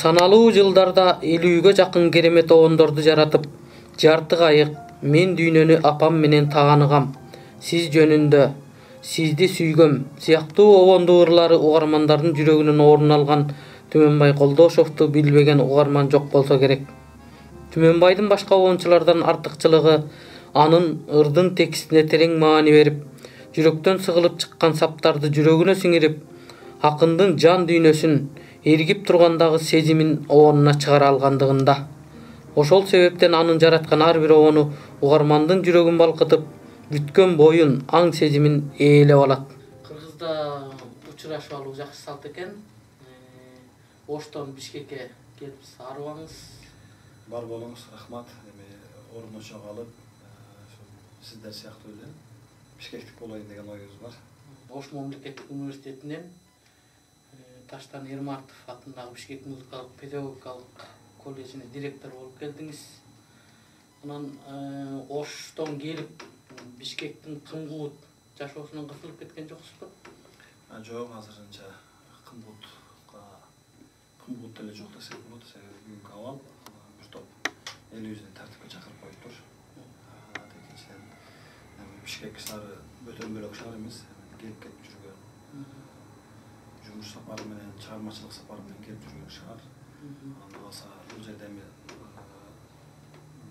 Саналуу жылдарда 50-гө жакын керемет обондорду жаратып, жарты кайык, мен дүйнөнү апам менен тааныгам, сиз жөнүндө, сизди сүйгөм сыяктуу обондуу ырлары угармандардын жүрөгүнөн орун алган Түмөнбай Колдошовду билбеген угарман жок болсо керек. Түмөнбайдын башка обончулардан артыкчылыгы анын ырдын текстине терең маани берип, жүрөктөн сыгылып чыккан саптарды жүрөгүнө сиңирип, акындын жан дүйнөсүн, эргип тургандагы сезимин обонуна чыгара алгандыгында. Ошол себептен анын жараткан ар бир обону угармандын жүрөгүн балкытып, бүткөн боюн, аң сезимин ээлеп алат. Кыргызда учурашып алуу жакшы салт экен. Оштон Бишкекке келипсиз, арыбаңыз. Бар болуңуз, рахмат. Орунду чогулуп, сиздер сыяктуу эле Бишкектик болоюн деген оюбуз бар. Ош мамлекеттик университетинен Таштан Эрмартов атындагы Бишкек музыкалык педагогикалык колледжине директор болуп келдиңиз. Анан Оштон келип Бишкектин кымгуут жашоосунан кысылып кеткен жоксузбу? Жок, азырынча кымгуут деле жок десек болот. Себеби бүгүнкү абал бир топ элибизди тартипке чакырып коюптур. Экинчиден Бишкек шаары бөтөн бөлөк шаар эмес, келип кетип жүргөн. Жумуш сапары менен, чыгармачылык сапары менен келип жүргөн шаар. Анда калса бул жерде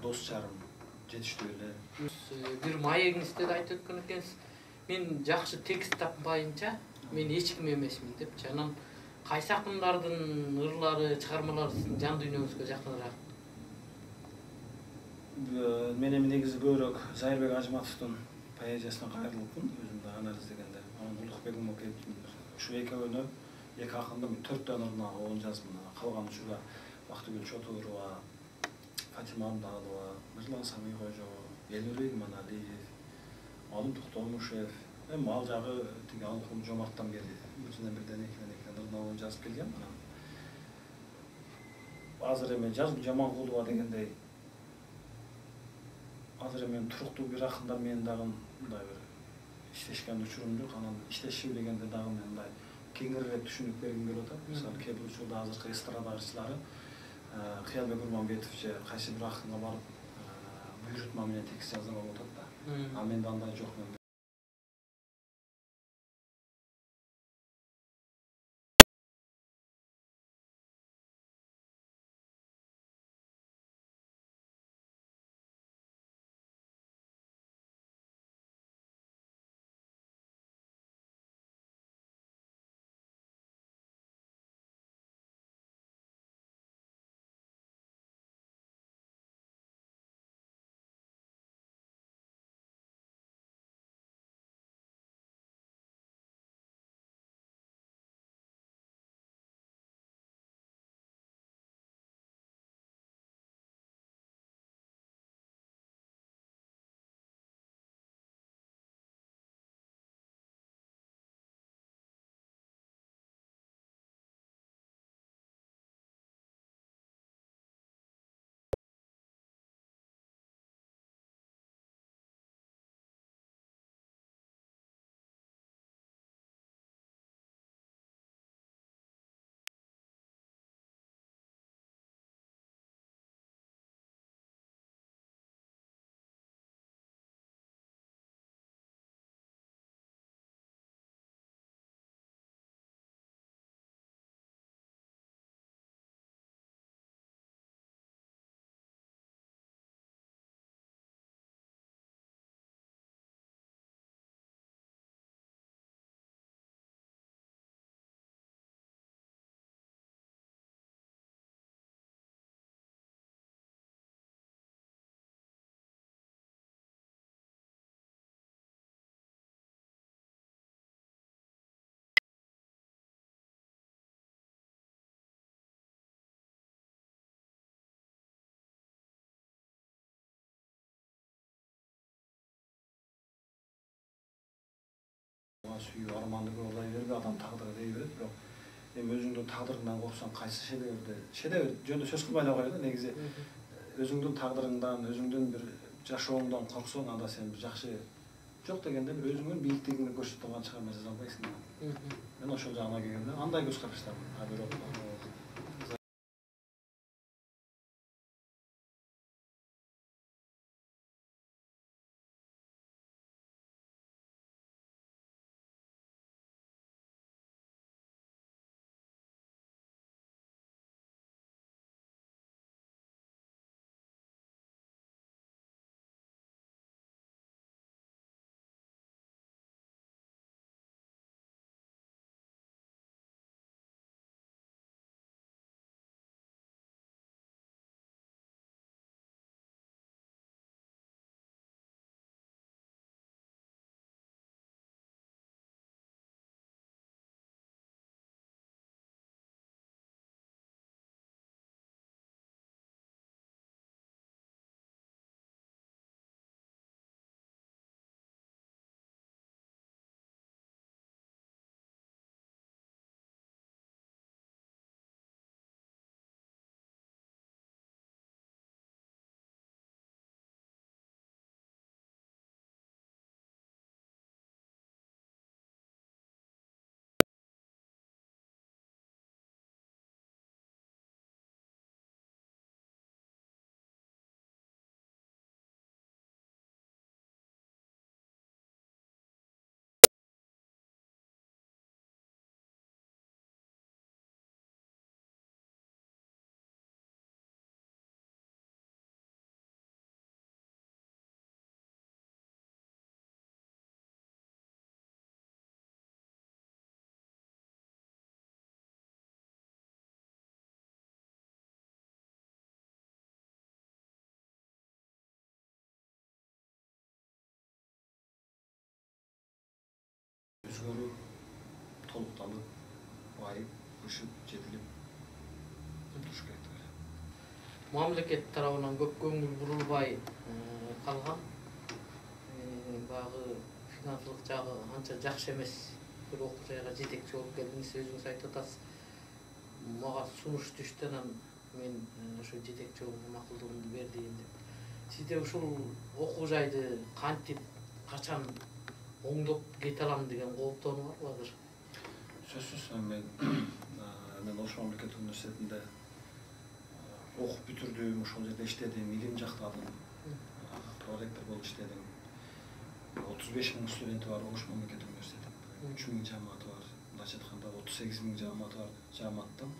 дос жарым жетиштүү эле. Бир маегиңизде да айтып өткөн экенсиз. Мен жакшы текст таппайынча мен эч ким эмесмин депчи. Анан кайсы акындардын ырлары, чыгармалары сиздин жан дүйнөңүзгө жакыныраак? Мен эми негизи көбүрөөк Зайырбек Ажыматовдун поэзиясына кайрылыпмын, өзүм да анализдегенде. Анан Улукбек ушу экөөнө, эки акындын 4 ырына обон жаздым. Калган учурда Бактыгүл Чотурова, Фатима Амдалова, Мырлан Самийкожо, Элнурбек Иманалиев, Алым Токтомушев, эми ал жагы тиги Алыкул Жомарттан бери өзүнөн бирден экиден ырына жазып келген. Азыр эми Жазгы Жаманкулова дегендей азыр эми туруктуу бир акындар менен дагы мындай бир иштешкен учурум жок. Анан иштешүү дегенде дагы мен мындай кеңирээк түшүнүк бергим келип атат. Мисалы кээ бир учурда азыркы эстрада ырчылары Кыялбек Урманбетов же кайсы бир акынга барып буйрутма менен текст жазып алып атат да. А менде андай жок. Сүйүү арманды көбөлай берби, адам тагдыры дей берет, бирок эми өзүңдүн тагдырыңдан корксоң кайсы шедевр жөнүндө сөз кылбай эле коелу да. Негизи өзүңдүн тагдырыңдан, өзүңдүн бир жашооңдон корксоң, анда сен бир жакшы жок дегенде бир өзүңдүн бийиктигиңди көрсөтө турган чыгарма жаза албайсың. Мен ошол жагына келгенде андай көз караштамын. Бирок өзгөрүп, толукталып, байып, өсүп, жетилип туруш керек. Мамлекет тарабынан көп көңүл бурулбай калган. Багы финансылык жагы анча жакшы эмес. Бир окуу жайга жетекчи болуп келдиңиз, өзүңүз айтып атасыз. Мага сунуш түштү, анан мен ошо жетекчи болууга макулдугумду бердим деп. Сизде ушул окуу жайды кантип, качан оңдоп кете алам деген кооптонуу барбы азыр? Сөзсүз мен Ош мамлекеттик университетинде окуп бүтүрдүм, ошол жерде иштедим, илим жактадым, проректор болуп иштедим. 35 000 студенти бар Ош мамлекеттик университети, 3 000 жамааты бар, мындайча айтканда 38 000 жамааты бар. Жамааттан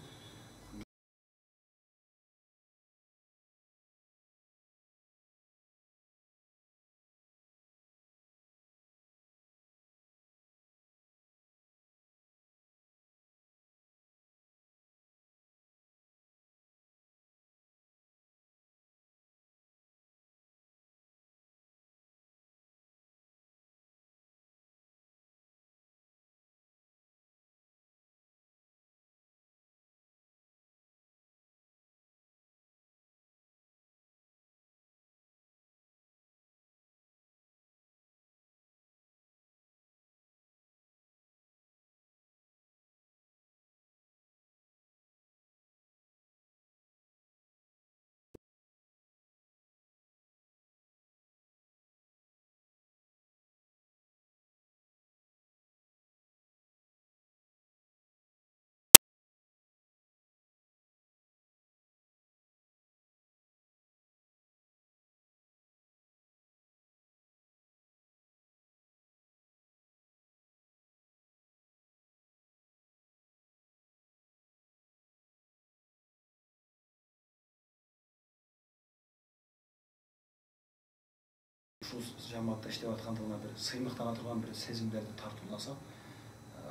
ушул жамаатта иштеп аткандыгына бир сыймыктана турган бир сезимдерди тартууласак,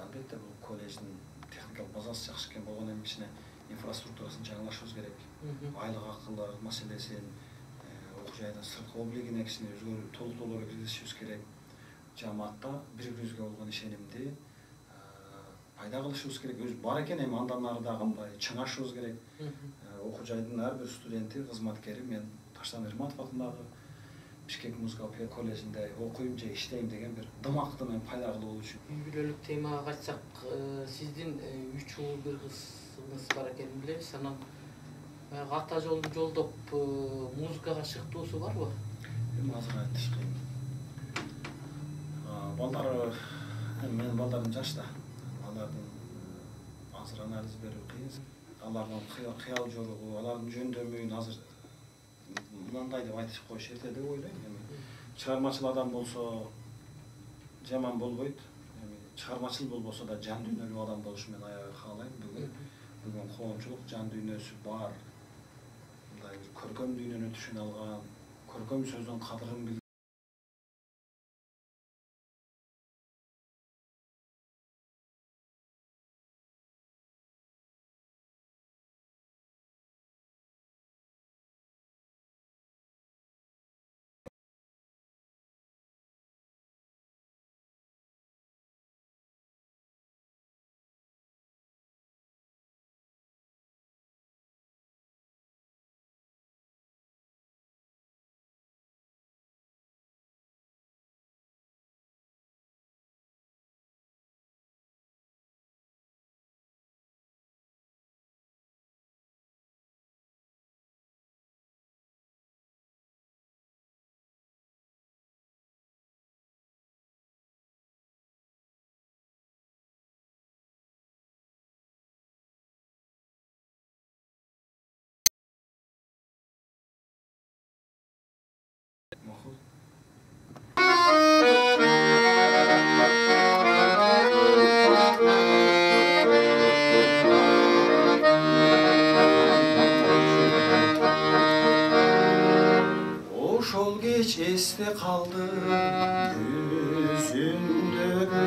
албетте бул колледждин техникалык базасы жакшы экен болгону менен кичине инфраструктурасын жаңылашыбыз керек. Айлык акылы маселесин, окуу жайдын сырткы облигине кичине толуктоолорго киргизишибиз керек. Жамаатта бири-бирибизге болгон ишенимди пайда кылышыбыз керек. Өзү бар экен, эми андан ары дагы мындай чыңашыбыз керек. Окуу жайдын ар бир студенти, кызматкери, мен Таштан Эрматов атындагы Бишкек музыкалык колледжинде окуйм же иштейм деген бир дымакты мен пайда кылуу үчүн. Үй бүлөлүк темага кайтсак, сиздин 3 уул бир кызыңыз бар экенин билебиз. Анан ата жолду жолдоп музыкага шыктуусу барбы? Эми азыр айтыш кыйын. Балдар, менин балдарым жашта. Алардын азыр анализ берүү кыйын. Алардын кыял жоругу, алардын жөндөмүн азыр мындай деп айтып коюш эрте деп ойлойм. Эми чыгармачыл адам болсо жаман болбойт. Эми чыгармачыл болбосо да жан дүйнөлүү адам болушу мен аябай каалайм. Бүгүн коомчулук жан дүйнөсү бар, мындай көркөм дүйнөнү түшүнө алган, көркөм сөздүн кадырын билген ошол кеч эсте калды, жүзүндөгү